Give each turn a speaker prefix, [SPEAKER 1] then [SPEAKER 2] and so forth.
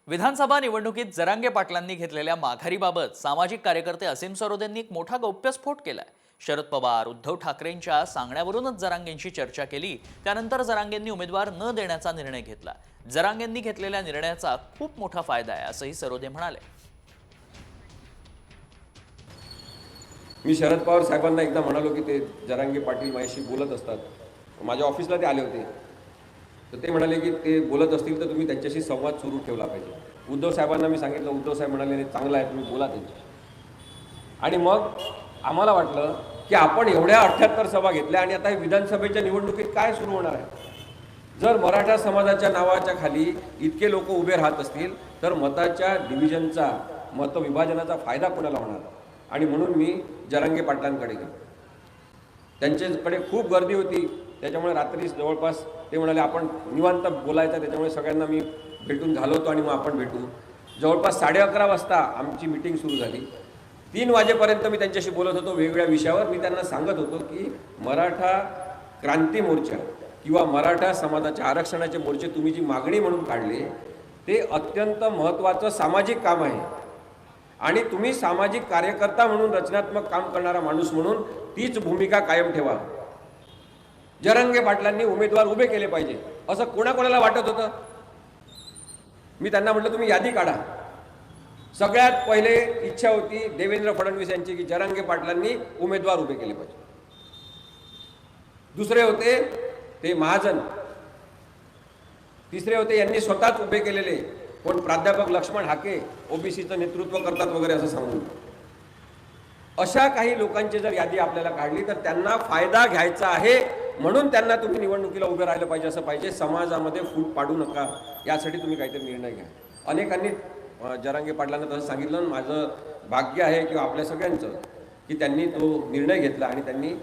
[SPEAKER 1] विधानसभा निवडणुकीत जरांगे पाटलांनी घेतलेल्या माघारीबाबत सामाजिक कार्यकर्ते असीम सरोदेंनी एक मोठा गौप्यस्फोट केलाय. शरद पवार उद्धव ठाकरेंच्या सांगण्यावरूनच जरांगेंशी चर्चा केली. त्यानंतर जरांगेंनी उमेदवार न देण्याचा निर्णय घेतला. जरांगेंनी घेतलेल्या निर्णयाचा खूप मोठा फायदा आहे असंही सरोदे म्हणाले.
[SPEAKER 2] मी शरद पवार साहेबांना एकदा म्हणालो की ते जरांगे पाटील माझ्याशी बोलत असतात. माझ्या ऑफिसला ते आले होते. तर ते म्हणाले की ते बोलत असतील तर तुम्ही त्यांच्याशी संवाद सुरू ठेवला पाहिजे. उद्धव साहेबांना मी सांगितलं. उद्धव साहेब म्हणाले नाही, चांगलं आहे, तुम्ही बोला त्यांच्याशी. आणि मग आम्हाला वाटलं की आपण एवढ्या 78 सभा घेतल्या आणि आता विधानसभेच्या निवडणुकीत काय सुरू होणार आहे. जर मराठा समाजाच्या नावाच्या खाली इतके लोक उभे राहत असतील तर मताच्या डिव्हिजनचा मतविभाजनाचा फायदा कोणाला होणार. आणि म्हणून मी जरांगे पाटलांकडे गेलो. त्यांच्याकडे खूप गर्दी होती. त्याच्यामुळे रात्री जवळपास ते म्हणाले आपण निवांत बोलायचं. त्याच्यामुळे सगळ्यांना मी भेटून घालवतो आणि मग आपण भेटू. जवळपास 11:30 वाजता आमची मीटिंग सुरू झाली. 3 वाजेपर्यंत मी त्यांच्याशी बोलत होतो वेगवेगळ्या विषयावर. मी त्यांना सांगत होतो की मराठा क्रांती मोर्चा किंवा मराठा समाजाच्या आरक्षणाचे मोर्चे तुम्ही जी मागणी म्हणून काढले ते अत्यंत महत्त्वाचं सामाजिक काम आहे. आणि तुम्ही सामाजिक कार्यकर्ता म्हणून रचनात्मक काम करणारा माणूस म्हणून तीच भूमिका कायम ठेवा. जरांगे पाटलांनी उमेदवार उभे केले पाहिजे असं कोणाकोणाला वाटत होतं. मी त्यांना म्हटलं तुम्ही यादी काढा. सगळ्यात पहिले इच्छा होती देवेंद्र फडणवीस यांची की जरांगे पाटलांनी उमेदवार उभे केले पाहिजे. दुसरे होते ते महाजन. तिसरे होते यांनी स्वतःच उभे केलेले कोण प्राध्यापक लक्ष्मण हाके, ओबीसीचं नेतृत्व करतात वगैरे असं सांगून. अशा काही लोकांची जर यादी आपल्याला काढली तर त्यांना फायदा घ्यायचा आहे म्हणून त्यांना तुम्ही निवडणुकीला उभे राहिलं पाहिजे असं पाहिजे. समाजामध्ये फूट पाडू नका यासाठी तुम्ही काहीतरी निर्णय घ्या. अनेकांनी जरांगे पाटलांना तसं सांगितलं. माझं भाग्य आहे किंवा आपल्या सगळ्यांचं की त्यांनी तो निर्णय घेतला आणि त्यांनी